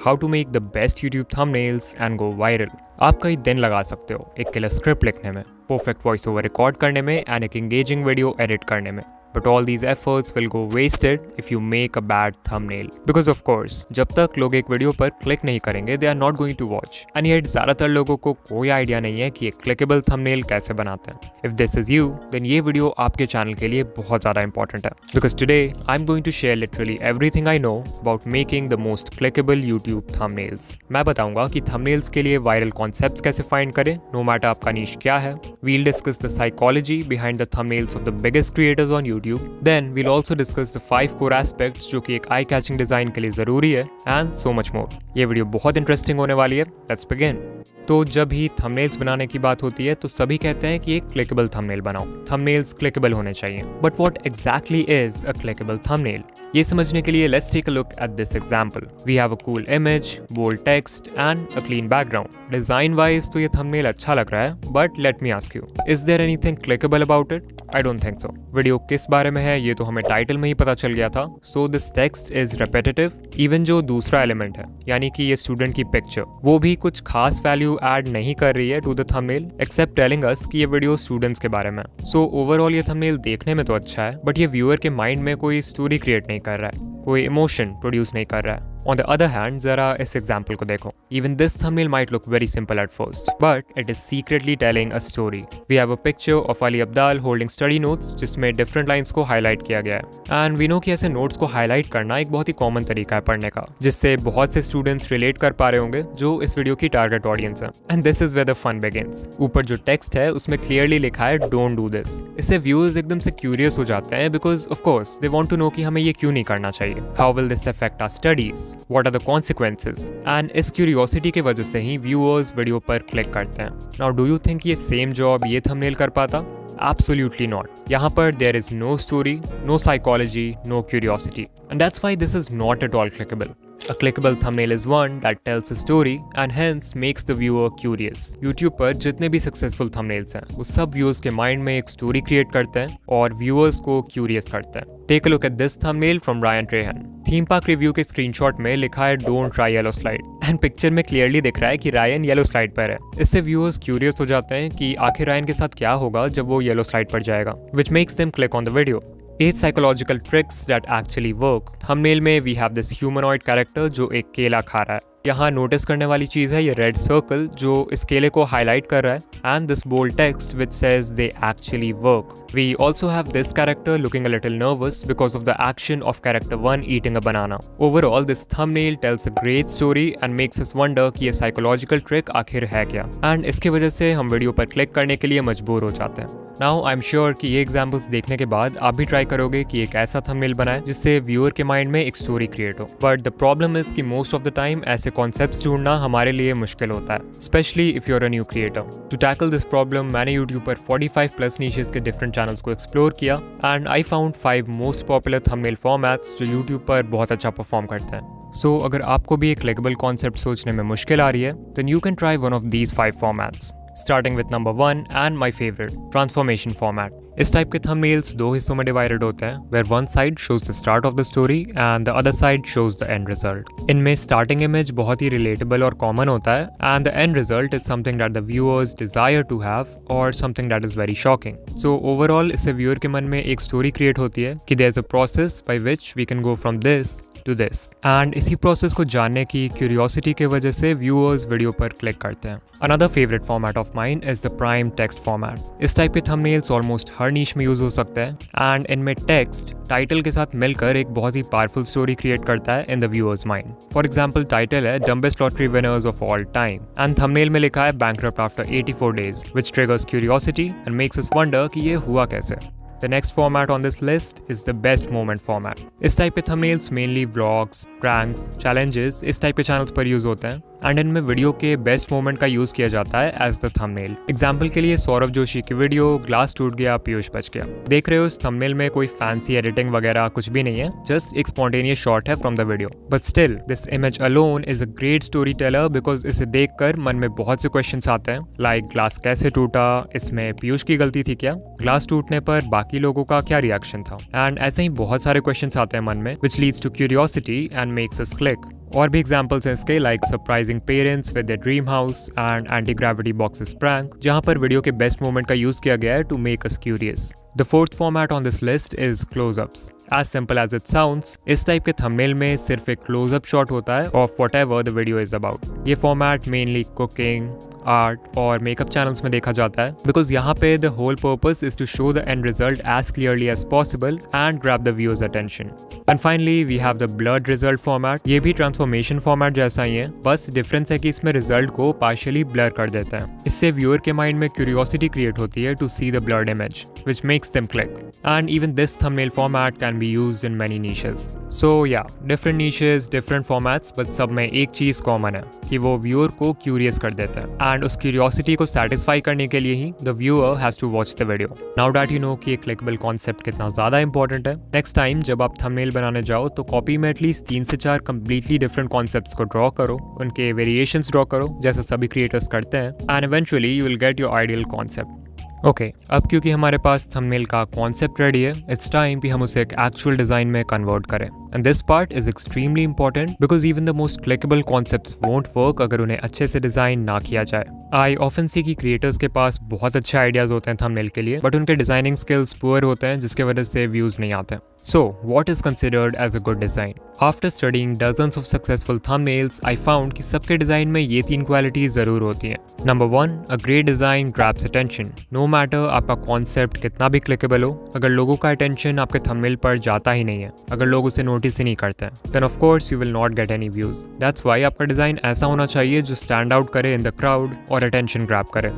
How to make the best YouTube thumbnails and go viral. आप कई दिन लगा सकते हो एक किलर स्क्रिप्ट लिखने में, परफेक्ट वॉइस ओवर रिकॉर्ड करने में एंड एक एंगेजिंग वीडियो एडिट करने में, but all these efforts will go wasted if you make a bad thumbnail. Because of course, जब तक लोग एक वीडियो पर क्लिक नहीं करेंगे they are not going to watch. And yet ज़्यादातर लोगों को कोई आइडिया नहीं है कि एक क्लिकेबल थंबनेल कैसे बनाते हैं. If this is you, then ये वीडियो आपके चैनल के लिए बहुत ज़्यादा इंपॉर्टेंट है. Because today I'm going to share literally everything I know about making the most clickable YouTube thumbnails. मैं बताऊंगा कि thumbnails के लिए वायरल कॉन्सेप्ट्स कैसे फाइंड करें, no matter आपका नीश क्या है. We'll discuss the psychology behind the thumbnails of the biggest creators on YouTube. Then we'll also discuss the 5 core aspects जो कि एक आई कैचिंग डिजाइन के लिए जरूरी है and so much more. ये वीडियो बहुत इंटरेस्टिंग होने वाली है. Let's begin. तो जब भी थंबनेल्स बनाने की बात होती है तो सभी कहते हैं कि एक क्लिकेबल थंबनेल बनाओ, थंबनेल्स क्लिकेबल होने चाहिए. But what exactly is a clickable thumbnail? ये समझने के लिए let's take a look at this example. We have a cool image, bold text and a clean background. Design wise तो ये thumbnail अच्छा लग रहा है, but let me ask you, is there anything clickable about it? I don't think so. Video किस बारे में है ये तो हमें टाइटल में ही पता चल गया था. So this text is repetitive. Even जो दूसरा एलिमेंट है यानी कि ये स्टूडेंट की पिक्चर, वो भी कुछ खास वैल्यू ऐड नहीं कर रही है to the thumbnail except telling us कि ये वीडियो स्टूडेंट्स के बारे में. सो ओवरऑल ये थंबनेल देखने में तो अच्छा है, बट ये व्यूअर के माइंड में कोई स्टोरी क्रिएट नहीं कर रहा है, कोई इमोशन प्रोड्यूस नहीं कर रहा है. On the other hand, जरा इस एग्जाम्पल को देखो. Even this thumbnail might look very simple at first, but it is secretly telling a story. We have a picture of Ali Abdaal holding study notes, जिसमें different lines को highlight किया गया है. And we know कि ऐसे notes को highlight करना एक बहुत ही common तरीका है पढ़ने का, जिससे बहुत से students relate कर पा रहे होंगे जो इस वीडियो की target audience है. And this is where the fun begins. ऊपर जो text है उसमें clearly लिखा है don't do this. इससे viewers एकदम से curious हो जाते हैं because of course they want to know कि हमें ये क्यों नहीं करना चाहिए. How will this affect our studies? What are the consequences? And इस क्यूरियोसिटी के वजह से ही व्यूअर्स वीडियो पर क्लिक करते हैं. Now do you think ये सेम जॉब ये थंबनेल कर पाता? Absolutely not. यहाँ पर there is no story, no psychology, no curiosity. And that's why this is not at all clickable. A clickable thumbnail is one that tells a story and hence makes the viewer curious. YouTube पर जितने भी successful thumbnails हैं वो सब viewers के mind में एक story create करते हैं और व्यूअर्स को क्यूरियस करते हैं. Take a look at this thumbnail from Ryan Trehan. Theme park review के स्क्रीनशॉट में लिखा है don't try yellow slide and picture में क्लियरली दिख रहा है कि रायन येलो स्लाइड पर है. इससे व्यूअर्स क्यूरियस हो जाते हैं कि आखिर रायन के साथ क्या होगा जब वो येलो स्लाइड पर जाएगा, which makes them click on the video. 8 psychological tricks that actually work. Thumbnail में we have this humanoid character जो एक केला खा रहा है. यहाँ नोटिस करने वाली चीज है ये रेड सर्कल जो इस केले को हाईलाइट कर रहा है and this bold text which says they actually work. We also have this character looking a little nervous because of the action of character 1 eating a banana. Overall, this thumbnail tells a great story and makes us wonder कि ये psychological trick आखिर है क्या. And इसके वजह से हम video पर क्लिक करने के लिए मजबूर हो जाते हैं. Now I'm sure कि ये एग्जाम्पल्स देखने के बाद आप भी ट्राई करोगे कि एक ऐसा थंबनेल बनाए जिससे व्यूअर के माइंड में एक स्टोरी क्रिएट हो. बट द प्रॉब्लम इज कि मोस्ट ऑफ द टाइम ऐसे कॉन्सेप्ट्स ढूंढना हमारे लिए मुश्किल होता है, specially if you are a new creator. To tackle this problem मैंने यूट्यूब पर 45 प्लस नीशेस के डिफरेंट चैनल्स को एक्सप्लोर किया and I found 5 most popular thumbnail formats जो यूट्यूब पर बहुत अच्छा परफॉर्म करते हैं. सो अगर आपको भी एक क्लिकेबल कॉन्सेप्ट सोचने में मुश्किल आ रही है then you can try one of these 5 formats. Starting with number 1 and my favorite, transformation format. इस टाइप के थंबनेल्स 2 हिस्सों में डिवाइडेड होते हैं, where one side shows the start of the story and the other side shows the end result. इनमें starting image बहुत ही relatable और common होता है and the end result is something that the viewers desire to have or something that is very shocking. So overall इससे viewer के मन में एक story create होती है कि there's a process by which we can go from this to this. And इसी process को जानने की क्यूरियोसिटी के वजह से व्यूअर्स वीडियो पर क्लिक करते हैं. Another favorite format of mine is the prime text format. इस टाइप के थंबनेल्स ऑलमोस्ट हर नीश में यूज हो सकते हैं एंड इनमें टेक्स्ट टाइटल के साथ मिलकर एक बहुत ही पावरफुल स्टोरी क्रिएट करता है in the viewers mind. For example title है dumbest lottery winners of all time and thumbnail में लिखा है bankrupt after 84 days, which triggers curiosity and makes us wonder कि ये हुआ कैसे. The next format on this list is the best moment format. इस type के thumbnails mainly vlogs, pranks, challenges इस टाइप के channels पर यूज होते हैं एंड इनमें वीडियो के बेस्ट मोमेंट का यूज किया जाता है एज द थंबनेल. एग्जाम्पल के लिए सौरभ जोशी की वीडियो ग्लास टूट गया पीयूष बच गया. देख रहे हो इस थंबनेल में कोई फैंसी एडिटिंग वगैरह कुछ भी नहीं है, जस्ट एक स्पॉन्टेनियस शॉट है from the video. But still this image alone is a great story teller because इसे देखकर मन में बहुत से क्वेश्चंस आते हैं लाइक ग्लास कैसे टूटा, इसमें पीयूष की गलती थी क्या, ग्लास टूटने पर बाकी लोगों का क्या रिएक्शन था, एंड ऐसे ही बहुत सारे क्वेश्चंस आते हैं मन में which leads to curiosity and makes us click. और भी एग्जांपल्स हैं इसके, like surprising parents with their dream house and anti gravity boxes prank, जहां पर वीडियो के बेस्ट मोमेंट का यूज किया गया है to make us curious. The fourth format on this list is close-ups. As simple as it sounds, इस type के thumbnail में सिर्फ एक close-up shot होता है of whatever the video is about. ये format mainly cooking, art और makeup channels में देखा जाता है because यहाँ पे the whole purpose is to show the end result as clearly as possible and grab the viewer's attention. And finally we have the blurred result format. ये भी transformation format जैसा ही है, बस difference है कि इसमें result को partially blur कर देते हैं। इससे viewer के mind में curiosity create होती है to see the blurred image, which makes them click. And even this thumbnail format can be used in many niches. So yeah, different niches, different formats, but सब में एक चीज common है कि वो viewer को curious कर देते हैं and उस curiosity को satisfy करने के लिए ही the viewer has to watch the video. Now that you know कि एक clickable concept कितना ज़्यादा important है, next time जब आप thumbnail बनाने जाओ तो copy में एटलीस्ट 3 से 4 completely different concepts को draw करो, उनके variations draw करो जैसा सभी creators करते हैं, and eventually you will get your ideal concept. Okay, अब क्योंकि हमारे पास थंबनेल का कॉन्सेप्ट रेडी है, इट्स टाइम कि हम उसे एक एक्चुअल डिजाइन में कन्वर्ट करें। And this part is extremely important because even the most clickable concepts won't work अगर उन्हें अच्छे से डिजाइन ना किया जाए। आई ऑफन सी कि क्रिएटर्स के पास बहुत अच्छे आइडियाज होते हैं थंबनेल के लिए, बट उनके डिजाइनिंग स्किल्स पुअर होते हैं जिसके वजह से व्यूज नहीं आते। So, what is considered as a good design? After studying dozens of successful thumbnails, I found कि सबके डिजाइन में ये 3 क्वालिटीज जरूर होती हैं। Number 1, a great design grabs attention. No matter आपका कॉन्सेप्ट कितना भी क्लिकेबल हो, अगर लोगों का अटेंशन आपके थंबनेल पर जाता ही नहीं है, अगर लोग उसे नोटिस ही नहीं करते हैं, then of course you will not get any views. That's why आपका डिजाइन ऐसा होना चाहिए जो स्टैंड आउट करे in the crowd और अटेंशन ग्रैब करे।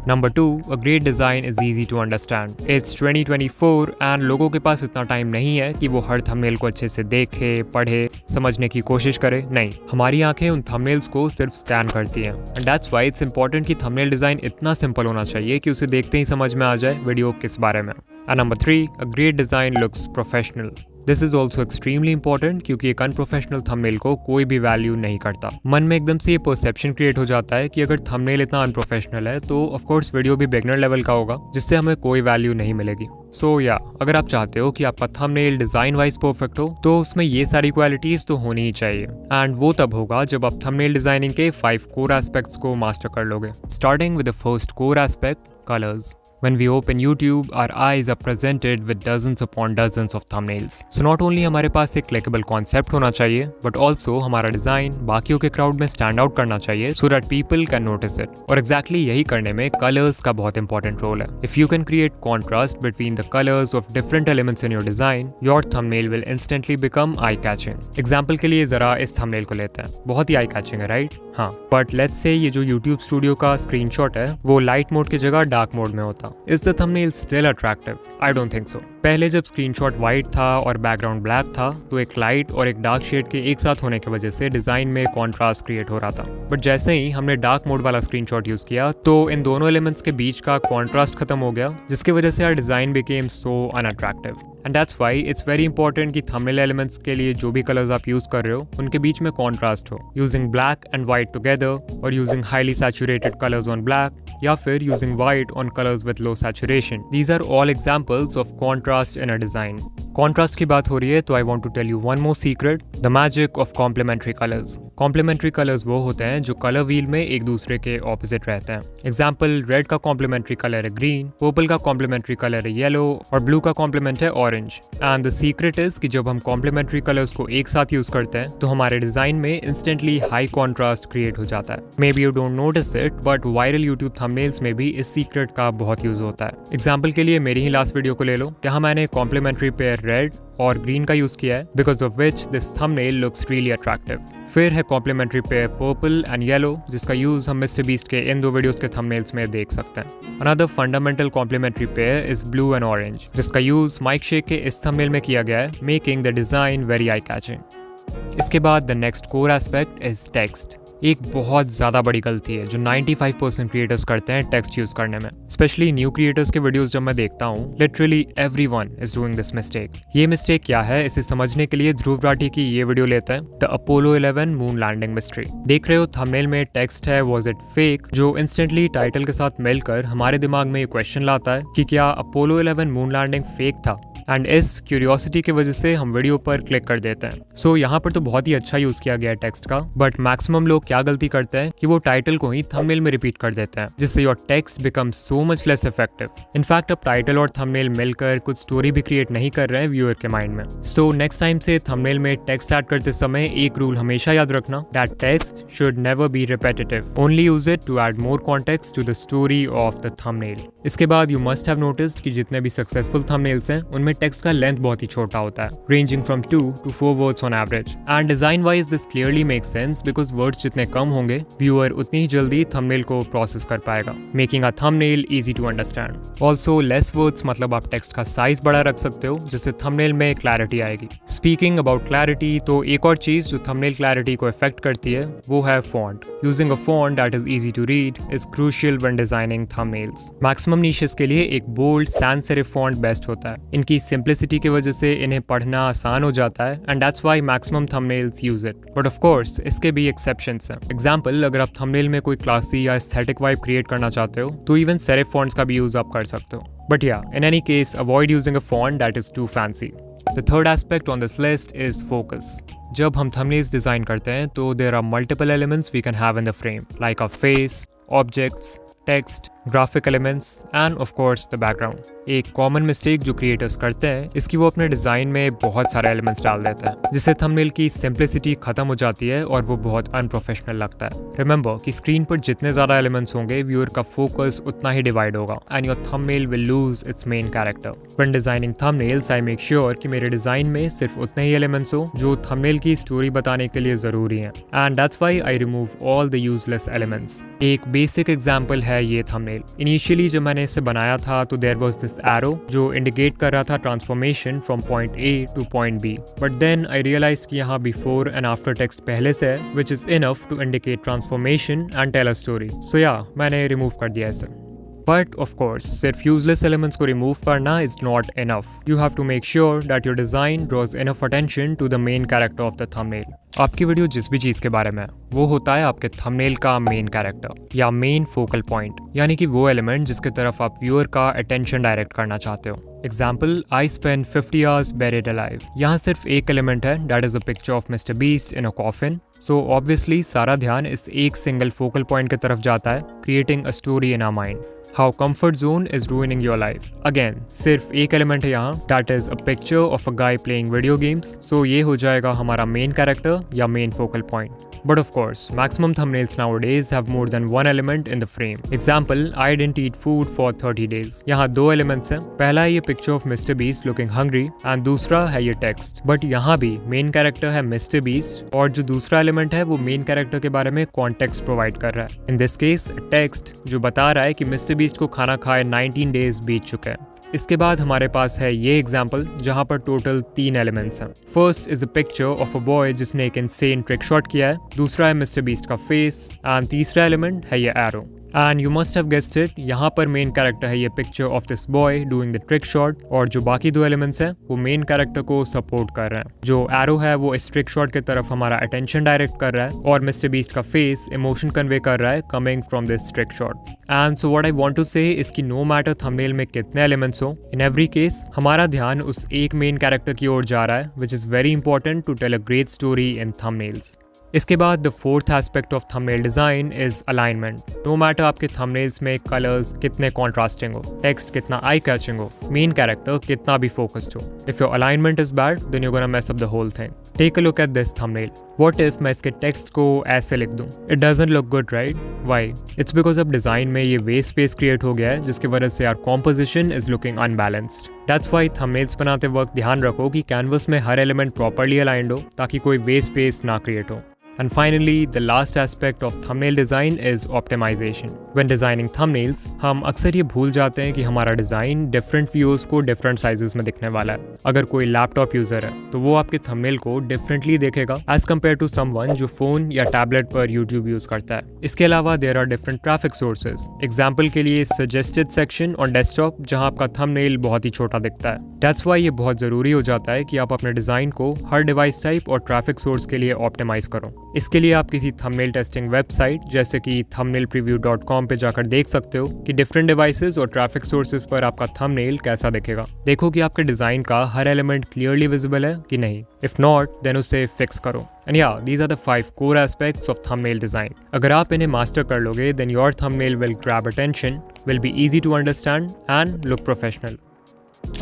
Number 2, a great design is easy to understand. It's 2024 and लोगों के पास इतना टाइम नहीं है कि वो हर थंबनेल को अच्छे से देखे, पढ़े, समझने की कोशिश करे। नहीं, हमारी आंखें उन थंबनेल्स को सिर्फ स्कैन करती हैं। And that's why it's important कि थंबनेल डिजाइन इतना सिंपल होना चाहिए कि उसे देखते ही समझ में आ जाए वीडियो किस बारे में। And number 3, a great design looks professional. This is also extremely important क्योंकि एक अनप्रोफेशनल थंबनेल को कोई भी वैल्यू नहीं करता। मन में एकदम से ये परसेप्शन क्रिएट हो जाता है कि अगर थंबनेल इतना अनप्रोफेशनल है तो ऑफकोर्स वीडियो भी बिगनर लेवल का होगा जिससे हमें कोई वैल्यू नहीं मिलेगी। सो या अगर आप चाहते हो कि आपका थंबनेल डिजाइन वाइज परफेक्ट हो तो उसमें ये सारी क्वालिटीज तो होनी ही चाहिए, एंड वो तब होगा जब आप थंबनेल डिजाइनिंग के 5 कोर एस्पेक्ट्स को मास्टर कर लोगे। Starting with the first core aspect, colours. When we open YouTube, our eyes are presented with dozens upon dozens of thumbnails. So not only हमारे पास एक clickable concept होना चाहिए, but also हमारा design बाकियों के क्राउड में स्टैंड आउट करना चाहिए so that people can notice it. और exactly यही करने में colors का बहुत important role है. If you can create contrast between the colors of different elements in your design, your thumbnail will instantly become eye-catching. Example के लिए जरा इस thumbnail को लेते हैं, बहुत ही eye-catching है, right? हाँ, but let's say ये जो YouTube Studio का screenshot है, वो light mode की जगह dark mode में होता। Is the thumbnail still attractive? I don't think so. पहले जब स्क्रीनशॉट वाइट था और बैकग्राउंड ब्लैक था तो एक लाइट और एक डार्क शेड के एक साथ होने की वजह से डिजाइन में कॉन्ट्रास्ट क्रिएट हो रहा था, बट जैसे ही हमने डार्क मोड वाला स्क्रीनशॉट यूज किया तो इन दोनों एलिमेंट्स के बीच का कॉन्ट्रास्ट खत्म हो गया जिसकी वजह से our design became so unattractive. And that's why it's very important कि थंबनेल एलिमेंट्स के लिए जो भी कलर्स आप यूज कर रहे हो उनके बीच में कॉन्ट्रास्ट हो, using black and white together और using highly saturated colours on black या फिर using white on colours with low saturation. These are all examples of contrast in a design. Contrast की बात हो रही है तो I want to tell you one more secret, the magic of complementary colours. Complementary colours वो होते हैं जो कलर व्हील में एक दूसरे के ऑपोजिट रहते हैं। एग्जाम्पल, रेड का कॉम्प्लीमेंट्री कलर है ग्रीन, पर्पल का कॉम्प्लीमेंट्री कलर है येलो और ब्लू का कॉम्प्लीमेंट है orange. And the secret is कि जब हम कॉम्प्लीमेंट्री कलर्स को एक साथ यूज करते हैं तो हमारे डिजाइन में इंस्टेंटली हाई कॉन्ट्रास्ट क्रिएट हो जाता है। May be you don't notice it, but viral YouTube thumbnails में भी इस सीक्रेट का बहुत यूज होता है। एग्जाम्पल के लिए मेरी ही लास्ट वीडियो को ले लो, यहाँ मैंने कॉम्प्लीमेंट्री पेयर रेड और ग्रीन का यूज किया है, because of which this thumbnail looks really attractive. फिर है complementary pair purple and yellow, जिसका यूज हम मिस्टर बीस्ट के इन 2 वीडियोस के थंबनेल्स में देख सकते हैं। Another fundamental complementary pair is blue and orange, जिसका यूज माइक शेक के इस थंबनेल में किया गया है, making the design very eye catching. इसके बाद the next core aspect is text. एक बहुत ज़्यादा बड़ी गलती है जो 95% क्रिएटर्स करते हैं टेक्स्ट यूज करने में। स्पेशली न्यू क्रिएटर्स के वीडियोस जब मैं देखता हूँ, literally everyone is doing this mistake. ये मिस्टेक क्या है, इसे समझने के लिए ध्रुव राठी की ये वीडियो लेते हैं, the Apollo 11 moon landing mystery. देख रहे हो थंबनेल में टेक्स्ट है वाज इट फेक, जो इंस्टेंटली टाइटल के साथ मिलकर हमारे दिमाग में ये क्वेश्चन लाता है कि क्या अपोलो 11 मून लैंडिंग फेक था। एंड इस क्यूरियोसिटी की वजह से हम वीडियो पर क्लिक कर देते हैं। सो यहाँ पर तो बहुत ही अच्छा यूज किया गया है टेक्स्ट का, बट मैक्सिमम लोग क्या गलती करते हैं कि वो टाइटल को ही थंबनेल में रिपीट कर देते हैं, जिससे your text become so much less effective. In fact अब टाइटल और थंबनेल मिलकर कुछ स्टोरी भी क्रिएट नहीं कर रहे हैं व्यूअर के माइंड में। सो नेक्स्ट टाइम से थंबनेल में टेक्स्ट ऐड करते समय एक रूल हमेशा याद रखना, that text should never be repetitive, only use it to add more context to the story of the thumbnail. इसके बाद यू मस्ट हैव नोटिस्ड कि जितने भी सक्सेसफुल थंबनेल्स हैं उनमें टेक्स्ट का लेंथ बहुत ही छोटा होता है, ranging from 2 to 4 words on average. And design wise this clearly makes sense because words जितने कम होंगे व्यूअर उतनी ही जल्दी थंबनेल को प्रोसेस कर पाएगा, making a thumbnail easy to understand. Also less words मतलब आप टेक्स्ट का साइज बड़ा रख सकते हो, जिससे थंबनेल में क्लैरिटी आएगी। स्पीकिंग अबाउट क्लैरिटी, तो एक और चीज जो थंबनेल क्लैरिटी को इफेक्ट करती है वो है font. Using a font that is easy to read is crucial when designing thumbnails. Maximum niches के लिए एक bold sans serif font best होता है। इनकी सिंप्लिसिटी की वजह से इन्हें पढ़ना आसान हो जाता है and that's why maximum thumbnails use it. But of course इसके भी एक्सेप्शंस हैं। एग्जांपल, अगर आप थंबनेल में कोई क्लासी या एस्थेटिक वाइब क्रिएट करना चाहते हो तो इवन सेरिफ फॉन्ट्स का भी यूज आप कर सकते हो। But yeah, in any case, avoid using a font that is too fancy. The third aspect on this list is focus. जब हम thumbnails डिजाइन करते हैं तो there are multiple elements we can have in the frame, like our face, objects, text, graphic elements and of course the background. एक common mistake जो creators करते हैं इसकी वो अपने डिजाइन में बहुत सारे एलिमेंट्स डाल देते हैं, जिससे थंबनेल की सिंप्लिसिटी खत्म हो जाती है और वो बहुत अनप्रोफेशनल लगता है। रिमेंबर कि स्क्रीन पर जितने ज्यादा एलिमेंट्स होंगे व्यूअर का फोकस उतना ही डिवाइड होगा and your thumbnail will lose its main character. When designing thumbnails I make sure कि मेरे डिजाइन में सिर्फ उतने ही एलिमेंट्स हो जो थंबनेल की स्टोरी बताने के लिए जरूरी हैं, and that's why I remove all the useless elements. एक बेसिक एग्जांपल है ये थंबनेल। इनिशियली जब मैंने इसे बनाया था तो देयर वाज दिस एरो जो इंडिकेट कर रहा था transformation from point A to point B, but then I realised कि यहाँ बिफोर एंड आफ्टर टेक्स्ट पहले से है which is enough to indicate transformation and tell a story. So yeah मैंने रिमूव कर दिया इसे। But of course, सिर्फ useless elements को remove करना is not enough. You have to make sure that your design draws enough attention to the main character of the thumbnail. आपकी video जिस भी चीज़ के बारे में है वो होता है आपके थंबनेल का मेन कैरेक्टर या मेन फोकल पॉइंट, यानी कि वो एलिमेंट जिसके तरफ आप व्यूअर का अटेंशन डायरेक्ट करना चाहते हो। Example, I spend 50 hours buried alive। यहाँ सिर्फ एक एलिमेंट है, that is a picture of mister beast in a coffin. So obviously सारा ध्यान इस एक सिंगल फोकल पॉइंट की तरफ जाता है, creating a story in our mind. How comfort zone is ruining your life. Again सिर्फ एक एलिमेंट है यहाँ, that is a picture of a guy playing video games. So ये हो जाएगा हमारा मेन कैरेक्टर या main focal point. But of course, maximum thumbnails nowadays have more than one element in the frame. Example, I didn't eat food for 30 days. यहाँ दो elements हैं, पहला है ये picture of Mr. Beast looking hungry and दूसरा है ये text. But यहाँ भी main character है Mr. Beast और जो दूसरा element है वो main character के बारे में context provide कर रहा है। In this case, text जो बता रहा है कि Mr. Beast को खाना खाए 19 days बीत चुके हैं। इसके बाद हमारे पास है ये एग्जाम्पल जहाँ पर टोटल 3 एलिमेंट्स हैं। First is a picture of a boy जिसने एक इनसेन ट्रिक शॉट किया है, दूसरा है मिस्टर बीस्ट का फेस एंड तीसरा एलिमेंट है ये arrow. And you must have guessed it, यहाँ पर मेन कैरेक्टर है ये picture of this boy doing the trick shot और जो बाकी दो एलिमेंट्स हैं वो मेन कैरेक्टर को सपोर्ट कर रहे हैं। जो एरो है वो इस ट्रिक शॉट की तरफ हमारा अटेंशन डायरेक्ट कर रहा है और मिस्टर बीस्ट का फेस इमोशन कन्वे कर रहा है coming from this trick shot. And so what I want to say इसकी नो मैटर थंबनेल में कितने एलिमेंट्स हो, इन एवरी केस हमारा ध्यान उस एक मेन कैरेक्टर की ओर जा रहा है, which is very important to tell a great story in thumbnails. इसके बाद the fourth aspect of thumbnail design is alignment. No matter आपके थंबनेल्स में कलर्स कितने कॉन्ट्रास्टिंग हो, टेक्स्ट कितना आई कैचिंग हो, मेन कैरेक्टर कितना भी फोकस्ड हो, if your alignment is bad then you gonna mess up the whole thing. Take a look at this thumbnail. What if मैं इसके टेक्स्ट को ऐसे लिख दूं? It doesn't look good, right? Why? It's because अब design में ये waste space create हो गया है जिसकी वजह से our composition is looking unbalanced. That's why thumbnails बनाते वक्त ध्यान रखो कि कैनवस में हर एलिमेंट प्रॉपर्ली अलाइंड हो ताकि कोई वेस्ट स्पेस ना क्रिएट हो। And finally, the last aspect of thumbnail design is optimization. When designing thumbnails, हम अक्सर ये भूल जाते हैं कि हमारा डिज़ाइन डिफरेंट व्यूअर्स को डिफरेंट साइजेस में दिखने वाला है। अगर कोई लैपटॉप यूज़र है तो वो आपके थंबनेल को डिफरेंटली देखेगा एज कम्पेयर टू समवन जो फ़ोन या टैबलेट पर यूट्यूब यूज़ करता है। इसके अलावा there are different traffic sources. Example के लिए सजेस्टेड सेक्शन ऑन डेस्कटॉप जहाँ आपका थंबनेल बहुत ही छोटा दिखता है। दैट्स वाई ये बहुत ज़रूरी हो जाता है कि आप अपने डिज़ाइन को हर डिवाइस टाइप और ट्रैफिक सोर्स के लिए ऑप्टिमाइज करो। इसके लिए आप किसी थंबनेल टेस्टिंग वेबसाइट जैसे कि thumbnailpreview.com youtube.com पे जाकर देख सकते हो कि डिफरेंट डिवाइसेस और ट्रैफिक सोर्सेज पर आपका थंबनेल कैसा दिखेगा। देखो कि आपके डिजाइन का हर एलिमेंट क्लियरली विजिबल है कि नहीं। इफ नॉट देन उसे फिक्स करो। And yeah these are the 5 core aspects of thumbnail design. अगर आप इन्हें मास्टर कर लोगे then your thumbnail will grab attention, will be easy to understand and look professional.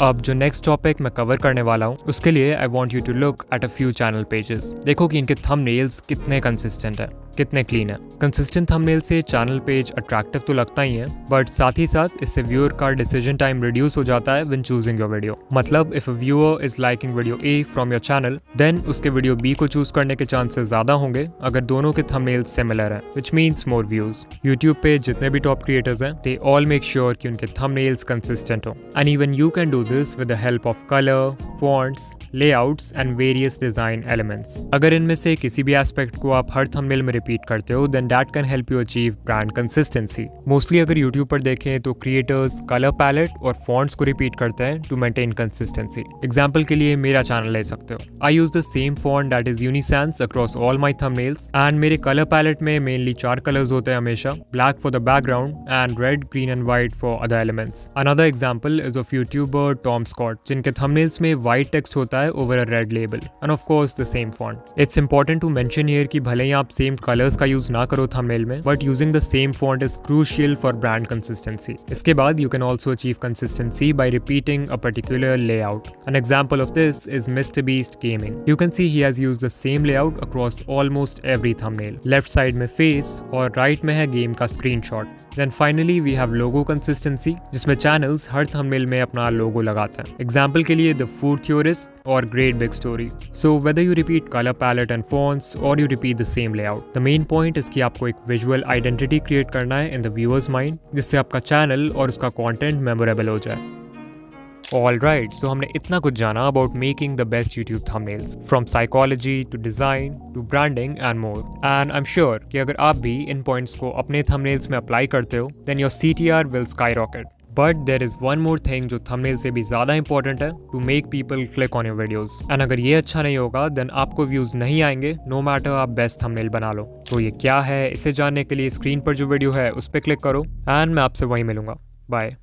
अब जो नेक्स्ट टॉपिक मैं कवर करने वाला हूँ उसके लिए I want you to look at a few channel pages. देखो कि इनके थंबनेल्स कितने कंसिस्टेंट है, कितने क्लीन है। कंसिस्टेंट थंबनेल से चैनल पेज अट्रैक्टिव तो लगता ही है, बट साथ ही साथ इससे व्यूअर का डिसीजन टाइम रिड्यूस हो जाता है व्हेन चूजिंग योर वीडियो। मतलब if a viewer is liking video A from your channel then उसके वीडियो बी को चूज करने के चांसेस ज्यादा होंगे अगर दोनों के थंबनेल्स सिमिलर हैं, which means more views. YouTube पे जितने भी टॉप क्रिएटर्स हैं दे ऑल मेक श्योर कि उनके थंबनेल्स कंसिस्टेंट हो, and even you can do this with the help of colour, fonts, layouts and various design elements. अगर इनमें से किसी भी एस्पेक्ट को आप हर थंबनेल में रिपीट करते हो then that can help you achieve brand consistency. Mostly अगर यूट्यूब पर देखें तो क्रिएटर्स कलर पैलेट और फॉन्ट्स को रिपीट करते हैं टू मेंटेन कंसिस्टेंसी। एग्जांपल के लिए मेरा चैनल ले सकते हो। I use the same font that is Unisans across all my thumbnails, and मेरे कलर पैलेट में मेनली 4 कलर्स होते हैं हमेशा, black for the background and red, green and white for other elements. Another example is of YouTuber Tom Scott जिनके thumbnails में white text होता है over a red label and of course the same font. It's important to mention here कि भले ही आप same colours का use ना करो थंबनेल में, but using the same font is crucial for brand consistency. इसके बाद you can also achieve consistency bye repeating a particular layout. An example of this is mister beast gaming. You can see he has used the same layout across almost every thumbnail. Left side में face और right में है game का screenshot. Then finally we have logo consistency जिसमें channels हर thumbnail में अपना लोगो लगाते हैं। एग्जाम्पल के लिए द फूड थ्योरिस्ट और great big story. So whether you repeat color palette and fonts or you repeat the same layout, the main point is कि आपको एक विजुअल आइडेंटिटी क्रिएट करना है in the viewer's mind जिससे आपका channel और उसका कंटेंट मेमोरेबल हो जाए। Alright, so हमने इतना कुछ जाना about making the best YouTube thumbnails, from psychology to design to branding and more. And I'm sure कि अगर आप भी इन points को अपने thumbnails में apply करते हो, then your CTR will skyrocket. But there is one more thing जो thumbnail से भी ज़्यादा important है, to make people click on your videos. And अगर ये अच्छा नहीं होगा, then आपको views नहीं आएंगे, no matter आप best thumbnail बना लो। तो ये क्या है, इसे जानने के लिए स्क्रीन पर जो वीडियो है उस पर क्लिक करो, and मैं आपसे वहीं मिलूंगा। बाय।